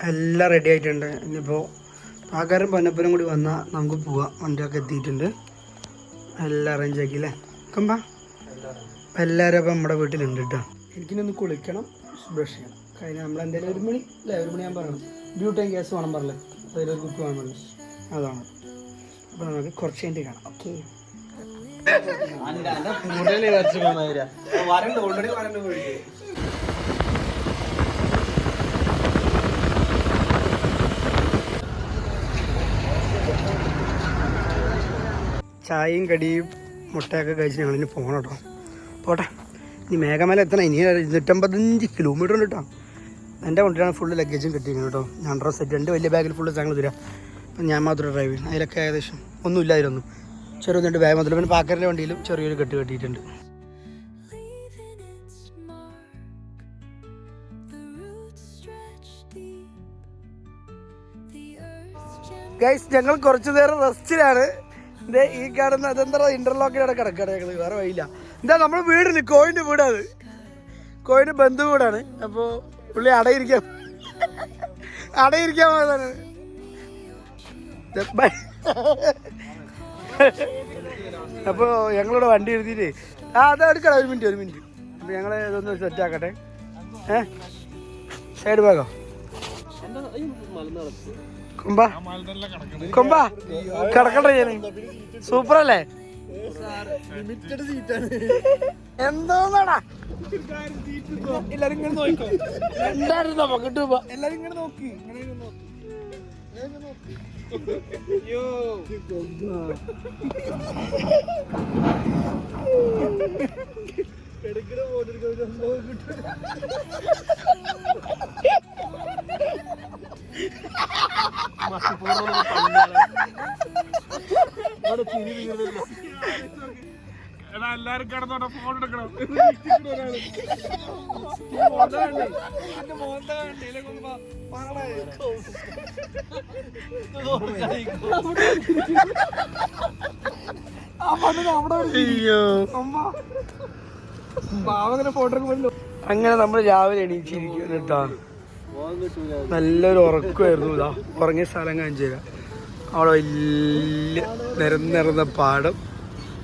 എല്ലാം റെഡി ആയിട്ടുണ്ട്. ഇനിയിപ്പോൾ ആൾക്കാരും പന്നപ്പനും കൂടി വന്നാൽ നമുക്ക് പോവാം. വണ്ടിയൊക്കെ എത്തിയിട്ടുണ്ട്, എല്ലാം അറേഞ്ച് ആക്കി അല്ലേ കമ്പാ? എല്ലാവരും അപ്പം നമ്മുടെ വീട്ടിലുണ്ട് കേട്ടോ. എനിക്കിനൊന്ന് കുളിക്കണം, ബ്രഷ് ചെയ്യണം. കഴിഞ്ഞാൽ നമ്മളെന്തെങ്കിലും 1 മണി അല്ലേ, 1 മണി ഞാൻ പറയണം. ബ്യൂട്ടി ആൻഡ് ഗ്യാസ് വേണം പറഞ്ഞില്ലേ, അതിലൊരു കുക്ക് വേണം പറഞ്ഞു. അതാണ്. അപ്പോൾ നമുക്ക് കുറച്ച് കഴിഞ്ഞിട്ട് കാണാം. ഓക്കെ. ചായയും കടിയും മുട്ടയൊക്കെ കഴിച്ച് ഞങ്ങളിനി പോകണം കേട്ടോ. പോട്ടെ, ഇനി മേഘമല എത്തണം. ഇനി 255 കിലോമീറ്റർ ഉണ്ട് കേട്ടോ. എൻ്റെ വണ്ടിയാണ് ഫുള്ള് ലഗേജും കിട്ടിയിരിക്കുന്നത് കേട്ടോ. ഞാൻ ഡ്രസ്സ് 2 വലിയ ബാഗിൽ ഫുള്ള് സാധനങ്ങൾ തരാം. അപ്പം ഞാൻ മാത്രം ഡ്രൈവ് ചെയ്യും. അതിലൊക്കെ ഏകദേശം ഒന്നുമില്ലായിരുന്നു. ചെറിയ 2 ബാഗ് മാത്രം. പിന്നെ പാക്കറിൻ്റെ വണ്ടിയിലും ചെറിയൊരു കെട്ട് കെട്ടിയിട്ടുണ്ട്. ഗൈസ്, ഞങ്ങൾ കുറച്ചു നേരം റെസ്റ്റിലാണ്. ഇതേ ഈ കാണുന്ന അതെന്താ ഇന്റർലോക്കിലാണ് കിടക്കണ. ഞങ്ങൾ വേറെ വഴിയില്ല. എന്താ നമ്മൾ വീടിന് കോയിൻ്റെ വീടാണ്, കോയിൻ്റെ ബന്ധു വീടാണ്. അപ്പോൾ പുള്ളി അടയിരിക്കാൻ പോയതാണ്. അപ്പോൾ ഞങ്ങളിവിടെ വണ്ടി എഴുതിയിട്ട് അത് എടുക്കണം. 1 മിനിറ്റ്. അപ്പോൾ ഞങ്ങൾ ഇതൊന്ന് സെറ്റ് ആക്കട്ടെ. സൈഡ് ബാഗോ കൊമ്പാ കിടക്കട്ടെ. ഞാൻ സൂപ്പറല്ലേ? എന്തോന്നാടാ എല്ലാരും ഇങ്ങനെ നോക്കോ. എന്തായിരുന്നു കിട്ടു എല്ലാരും ഇങ്ങനെ നോക്കി. എല്ലാരും കിടന്നോട്ടെ, ഫോൺ എടുക്കണം. അങ്ങനെ നമ്മൾ രാവിലെ എണീച്ചിരിക്കും കേട്ടോ. നല്ലൊരു ഉറക്കമായിരുന്നു. ഇതാ ഉറങ്ങിയ സ്ഥലം കാണിച്ചു തരാം. അവിടെ വലിയ നിരന്ന പാടം.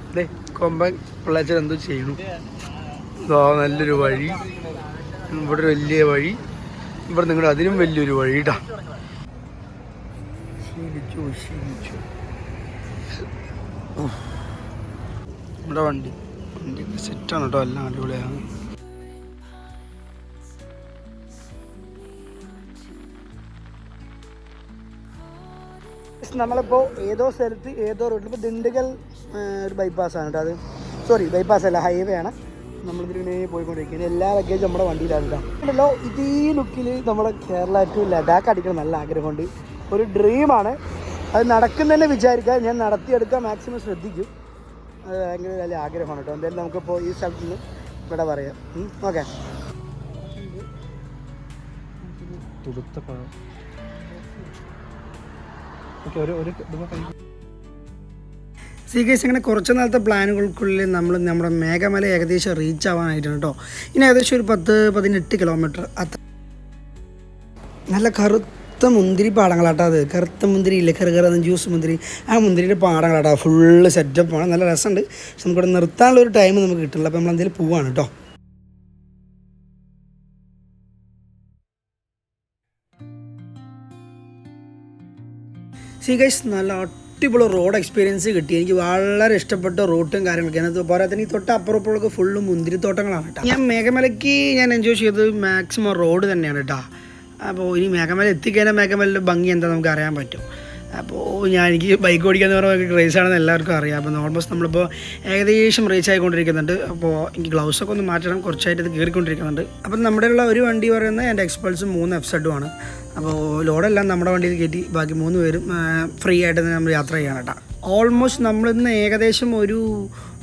അതെ, കൊമ്പൻ പിള്ളേച്ചൻ എന്തോ ചെയ്യണു. ഇതാ നല്ലൊരു വഴി, ഇവിടെ ഒരു വലിയ വഴി, ഇവിടെ നിങ്ങളുടെ അതിനും വലിയൊരു വഴി ഇടാ. ശീലിച്ചു നമ്മുടെ വണ്ടി സെറ്റാണ് കേട്ടോ. എല്ലാം അടിപൊളിയാണ്. നമ്മളിപ്പോൾ ഏതോ സ്ഥലത്ത് ഏതോ റോഡിൽ, ഇപ്പോൾ ദിണ്ടുകൽ ഒരു ബൈപ്പാസ്സാണ് കേട്ടോ. അത് സോറി, ബൈപ്പാസ് അല്ല, ഹൈവേ ആണ്. നമ്മളിതിങ്ങനെ പോയിക്കൊണ്ടിരിക്കുന്നത്. എല്ലാ ലഗേജും നമ്മുടെ വണ്ടിയിലാണ് കേട്ടോ. ഉണ്ടല്ലോ, ഇതേ ലുക്കിൽ നമ്മുടെ കേരള ടു ലഡാക്ക് അടിക്കണം നല്ല ആഗ്രഹമുണ്ട്. ഒരു ഡ്രീമാണ്. അത് നടക്കുന്നതന്നെ വിചാരിക്കാം. ഞാൻ നടത്തിയെടുക്കാൻ മാക്സിമം ശ്രദ്ധിക്കും. അത് ഭയങ്കര വലിയ ആഗ്രഹമാണ് കേട്ടോ. എന്തായാലും നമുക്കിപ്പോൾ ഈ സ്ഥലത്ത് നിന്ന് ഇവിടെ പറയാം. ഓക്കെ. സീഗേഴ്സ്, അങ്ങനെ കുറച്ച് നാളത്തെ പ്ലാനുകൾക്കുള്ളിൽ നമ്മൾ നമ്മുടെ മേഘമല ഏകദേശം റീച്ച് ആവാനായിട്ടാണ് കേട്ടോ. ഇനി ഏകദേശം ഒരു 10-18 കിലോമീറ്റർ. നല്ല കറുത്ത മുന്തിരി പാടങ്ങളാട്ടോ. അത് കറുത്ത മുന്തിരി ഇല്ലേ, കറുകറുന്ന ജ്യൂസ് മുന്തിരി, ആ മുന്തിരിയുടെ പാടങ്ങളാട്ടോ. ഫുള്ള് സെറ്റപ്പാണ്, നല്ല രസമുണ്ട്. പക്ഷെ നമുക്കിവിടെ നിർത്താനുള്ളൊരു ടൈം നമുക്ക് കിട്ടില്ല. അപ്പോൾ നമ്മളെന്തെങ്കിലും പോവാണ് കേട്ടോ. സീഗേഴ്സ്, നല്ല അടിപൊളി റോഡ് എക്സ്പീരിയൻസ് കിട്ടി. എനിക്ക് വളരെ ഇഷ്ടപ്പെട്ട റൂട്ടും കാര്യങ്ങളൊക്കെ. അതിനകത്ത് പോരാ തന്നെ ഈ തൊട്ടപ്പുറപ്പുറമൊക്കെ ഫുള്ള് മുന്തിരിത്തോട്ടങ്ങളാണ് കേട്ടോ. ഞാൻ മേഘമലയ്ക്ക് എൻജോയ് ചെയ്തത് മാക്സിമം റോഡ് തന്നെയാണ് കേട്ടോ. അപ്പോൾ ഇനി മേഘമല എത്തിക്കഴിഞ്ഞാൽ മേഘമലയുടെ ഭംഗി എന്താ നമുക്ക് അറിയാൻ പറ്റും. അപ്പോൾ എനിക്ക് ബൈക്ക് ഓടിക്കാന്ന് പറയുമ്പോൾ ക്രേസാണെന്ന് എല്ലാവർക്കും അറിയാം. അപ്പോൾ ഓൾമോസ്റ്റ് നമ്മളിപ്പോൾ ഏകദേശം റീച്ച് ആയിക്കൊണ്ടിരിക്കുന്നുണ്ട്. അപ്പോൾ എനിക്ക് ഗ്ലൗസൊക്കെ ഒന്ന് മാറ്റണം, കുറച്ചായിട്ട് ഇത് കയറിക്കൊണ്ടിരിക്കുന്നുണ്ട്. അപ്പം നമ്മുടെ ഉള്ള ഒരു വണ്ടി പറയുന്നത് എൻ്റെ എക്സ്പൾസും 3 FZ ആണ്. അപ്പോൾ ലോഡെല്ലാം നമ്മുടെ വണ്ടിയിൽ കയറ്റി ബാക്കി 3 പേരും ഫ്രീ ആയിട്ട് തന്നെ നമ്മൾ യാത്ര ചെയ്യണം കേട്ടോ. ഓൾമോസ്റ്റ് നമ്മളിന്ന് ഏകദേശം ഒരു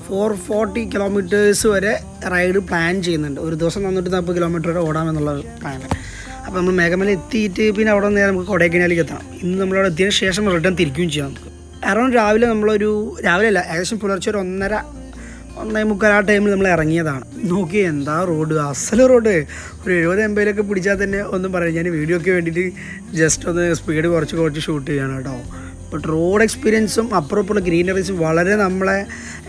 440 കിലോമീറ്റേഴ്സ് വരെ റൈഡ് പ്ലാൻ ചെയ്യുന്നുണ്ട്. ഒരു ദിവസം 440 കിലോമീറ്റർ വരെ ഓടാമെന്നുള്ള പ്ലാൻ. അപ്പോൾ നമ്മൾ മേഘമല എത്തിയിട്ട് പിന്നെ അവിടെ നിന്ന് നമുക്ക് കൊടൈക്കനാലിലേക്ക് എത്തണം. ഇന്ന് നമ്മളവിടെ എത്തിയതിന് ശേഷം റിട്ടേൺ തിരിക്കുകയും ചെയ്യാം. നമുക്ക് അറൗണ്ട് രാവിലെ ഏകദേശം പുലർച്ചെ ഒരു 1:30 1:45 ആ ടൈമിൽ നമ്മൾ ഇറങ്ങിയതാണ്. നോക്കി എന്താ റോഡ്, അസല് റോഡ്. ഒരു 70-80 പിടിച്ചാൽ തന്നെ ഒന്നും പറയാം. ഞാൻ വീഡിയോയ്ക്ക് വേണ്ടിയിട്ട് ജസ്റ്റ് ഒന്ന് സ്പീഡ് കുറച്ച് ഷൂട്ട് ചെയ്യണം കേട്ടോ. ബട്ട് റോഡ് എക്സ്പീരിയൻസും അപ്പുറപ്പുള്ള ഗ്രീനറീസും വളരെ നമ്മളെ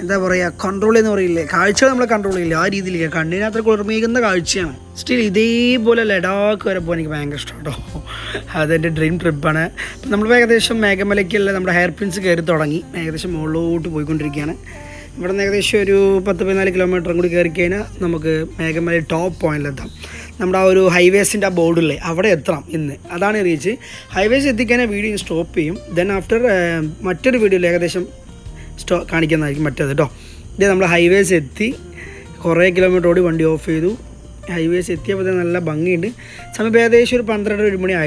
എന്താ പറയുക കൺട്രോൾ എന്ന് പറയില്ലേ, കാഴ്ചകൾ നമ്മളെ കൺട്രോൾ ചെയ്യില്ല ആ രീതിയിലേക്ക് കണ്ണിനകത്ത് കുളിർമീകുന്ന കാഴ്ചയാണ്. സ്റ്റിൽ ഇതേപോലെ ലഡാക്ക് വരെ പോകാൻ എനിക്ക് ഭയങ്കര ഇഷ്ടം കേട്ടോ. അതെൻ്റെ ഡ്രീം ട്രിപ്പാണ്. നമ്മളിപ്പോൾ ഏകദേശം മേഘമലയ്ക്കുള്ള നമ്മുടെ ഹെയർ പിൻസ് കയറി തുടങ്ങി, ഏകദേശം മുകളിലോട്ട് പോയിക്കൊണ്ടിരിക്കുകയാണ്. ഇവിടെ നിന്ന് ഏകദേശം ഒരു 10-14 കിലോമീറ്ററും കൂടി കയറി കഴിഞ്ഞാൽ നമുക്ക് മേഘമല ടോപ്പ് പോയിന്റിലെത്താം. നമ്മുടെ ആ ഒരു ഹൈവേസിൻ്റെ ആ ബോർഡില്ലേ അവിടെ എത്തണം ഇന്ന്, അതാണ് റീച്ച്. ഹൈവേസ് എത്തിക്കാനേ വീഡിയോ സ്റ്റോപ്പ് ചെയ്യും. ദെൻ ആഫ്റ്റർ മറ്റൊരു വീഡിയോയിൽ ഏകദേശം കാണിക്കുന്നതായിരിക്കും മറ്റേത് കേട്ടോ. ഇത് നമ്മൾ ഹൈവേസ് എത്തി, കുറേ കിലോമീറ്റർ ഓടി വണ്ടി ഓഫ് ചെയ്തു. ഹൈവേസ് എത്തിയപ്പോൾ നല്ല ഭംഗിയുണ്ട്. സമയം ഏകദേശം ഒരു 12-1 മണി